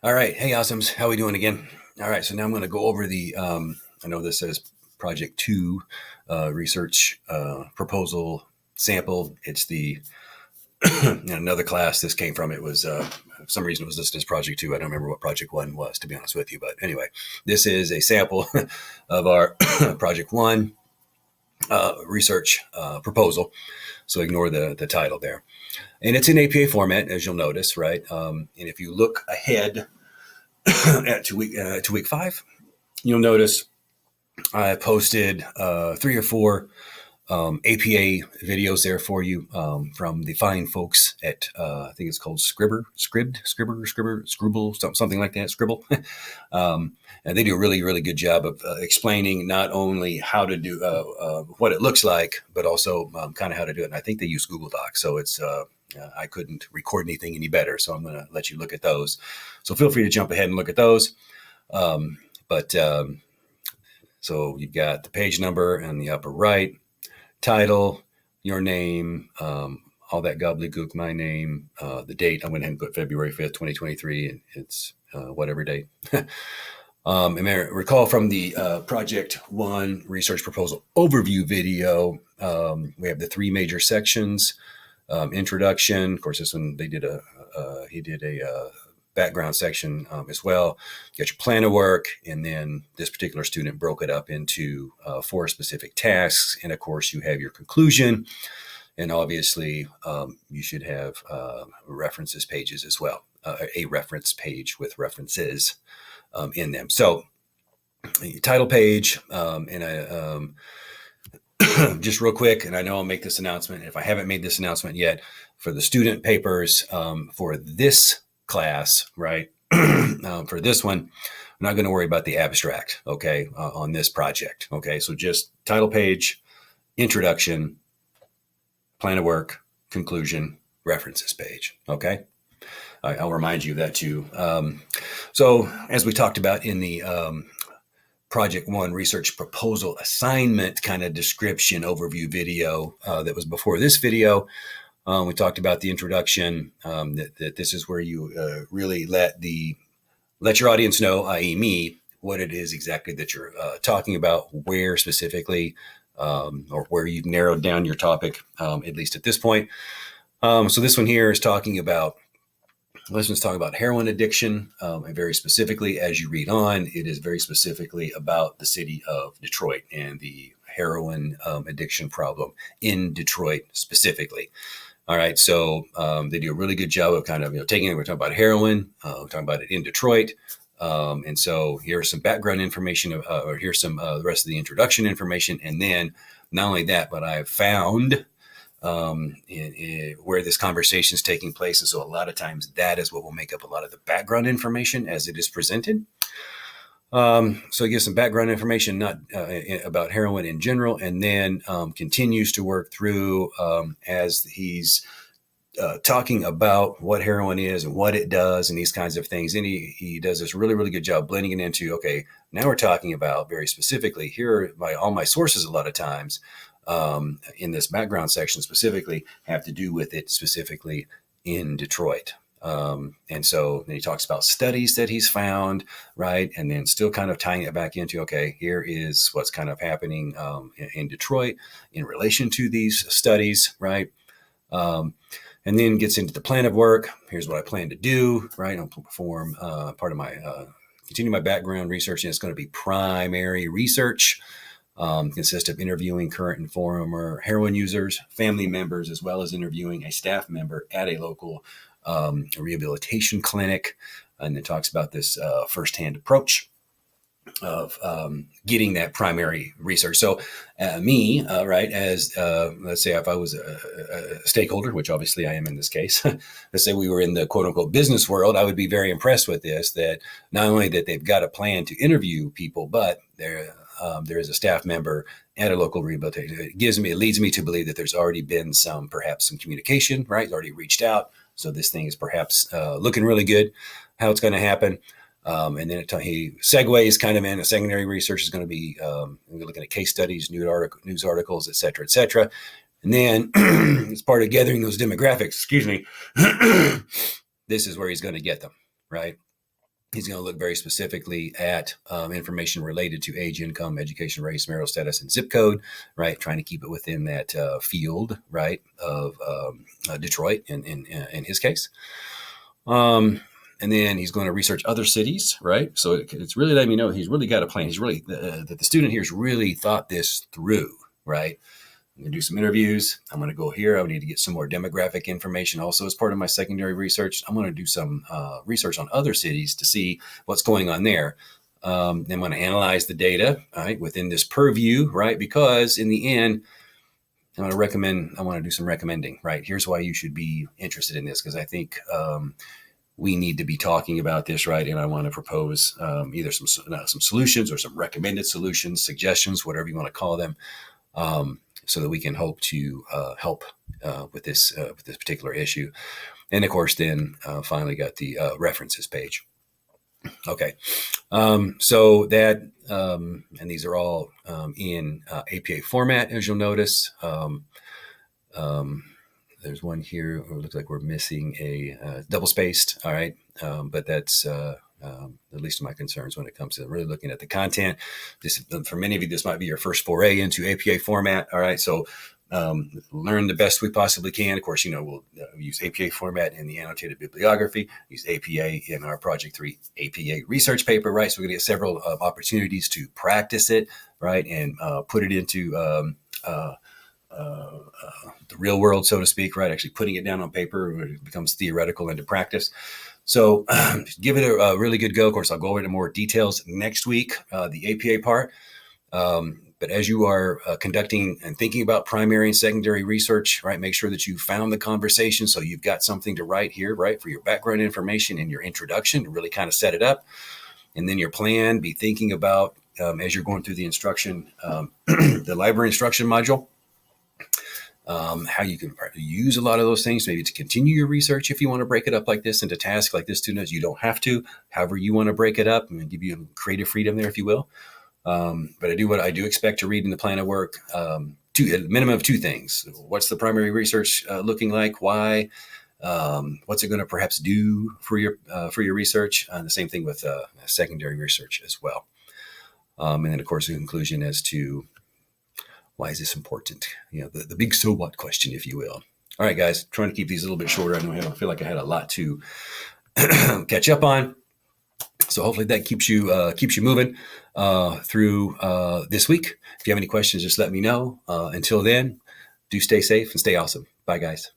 All right. Hey, awesomes. How we doing again? All right. So now I'm going to go over I know this says Project 2 research proposal sample. It's the another class this came from. It was, for some reason, it was listed as Project 2. I don't remember what Project 1 was, to be honest with you. But anyway, this is a sample of our Project 1 research proposal. So ignore the title there. And it's in APA format, as you'll notice, right? And if you look ahead to week 5, you'll notice I posted 3 or 4 APA videos there for you from the fine folks at I think it's called Scribble, something like that, Scribble. And they do a really, really good job of explaining not only how to do what it looks like, but also kind of how to do it. And I think they use Google Docs, so it's I couldn't record anything any better, so I'm going to let you look at those. So feel free to jump ahead and look at those. But So you've got the page number in the upper right, title, your name, all that gobbledygook, my name, the date. I went ahead and put February 5th, 2023, and it's whatever date. And I recall from the Project 1 research proposal overview video, we have the 3 major sections. Introduction, of course, this one he did a background section as well. You got your plan of work, and then this particular student broke it up into 4 specific tasks. And of course, you have your conclusion, and obviously, you should have references pages as well, a reference page with references in them. So, title page, and I. Just real quick, and I know I'll make this announcement. If I haven't made this announcement yet, for the student papers for this class, right? For this one, I'm not going to worry about the abstract, okay, on this project, okay? So just title page, introduction, plan of work, conclusion, references page, okay? I'll remind you of that too. So as we talked about in the Project 1 research proposal assignment kind of description overview video that was before this video, we talked about the introduction, that this is where you really let your audience know, i.e. me, what it is exactly that you're talking about, where specifically, or where you've narrowed down your topic, at least at this point. So this one here is talking about heroin addiction, and very specifically, as you read on, it is very specifically about the city of Detroit and the heroin addiction problem in Detroit specifically. All right, so they do a really good job of kind of taking it. We're talking about heroin, we're talking about it in Detroit, and so here's some background information, or here's some the rest of the introduction information, and then not only that, but I have found where this conversation is taking place. And so a lot of times that is what will make up a lot of the background information as it is presented. So he gives some background information, not about heroin in general, and then continues to work through as he's talking about what heroin is and what it does and these kinds of things. And he does this really, really good job blending it into, okay, now we're talking about very specifically, here are all my sources a lot of times in this background section specifically have to do with it specifically in Detroit. And so then he talks about studies that he's found, right? And then still kind of tying it back into, okay, here is what's kind of happening in Detroit in relation to these studies, right? And then gets into the plan of work. Here's what I plan to do, right? I'll perform part of my, continue my background research, and it's going to be primary research. Consists of interviewing current and former heroin users, family members, as well as interviewing a staff member at a local rehabilitation clinic. And it talks about this firsthand approach of getting that primary research. So me, right, as let's say if I was a stakeholder, which obviously I am in this case, let's say we were in the quote unquote business world, I would be very impressed with this, that not only that they've got a plan to interview people, but there is a staff member at a local rehabilitation. It leads me to believe that there's already been perhaps some communication, right? It's already reached out. So this thing is perhaps looking really good, how it's going to happen. And then he segues kind of in. A secondary research is going to be we're looking at case studies, news articles, et cetera, et cetera. And then as part of gathering those demographics, this is where he's going to get them, right? He's going to look very specifically at information related to age, income, education, race, marital status, and zip code, right? Trying to keep it within that field, right, of Detroit in his case. And then he's going to research other cities, right? So it's really letting me know he's really got a plan. He's really, that the student here has really thought this through, right? I'm going to do some interviews. I'm going to go here. I need to get some more demographic information also as part of my secondary research. I'm going to do some research on other cities to see what's going on there. I'm going to analyze the data, right, within this purview, right? Because in the end, I want to do some recommending, right? Here's why you should be interested in this, because I think we need to be talking about this, right? And I want to propose either some solutions or some recommended solutions, suggestions, whatever you want to call them, so that we can hope to help with this particular issue. And of course, then finally got the references page. Okay, so that and these are all in APA format, as you'll notice. There's one here. It looks like we're missing a double spaced. All right, but that's the least of my concerns when it comes to really looking at the content. This, for many of you, this might be your first foray into APA format. All right, so learn the best we possibly can. Of course, we'll use APA format in the annotated bibliography, use APA in our Project 3 APA research paper, right? So we're going to get several opportunities to practice it, right, and put it into the real world, so to speak, right? Actually putting it down on paper, it becomes theoretical into practice. So give it a really good go. Of course, I'll go into more details next week, the APA part. But as you are conducting and thinking about primary and secondary research, right, make sure that you found the conversation so you've got something to write here, right, for your background information and your introduction to really kind of set it up. And then your plan, be thinking about, as you're going through the instruction, the library instruction module, how you can use a lot of those things, maybe to continue your research if you want to break it up like this into tasks like this to notes. You don't have to, however you want to break it up. I'm going to give you creative freedom there, if you will. But I do expect to read in the plan of work, a minimum of two things. What's the primary research looking like? Why? What's it going to perhaps do for your research? The same thing with secondary research as well. And then, of course, a conclusion as to why is this important? The big so what question, if you will. All right, guys, trying to keep these a little bit shorter. I know I feel like I had a lot to catch up on. So hopefully that keeps you moving through this week. If you have any questions, just let me know. Until then, do stay safe and stay awesome. Bye, guys.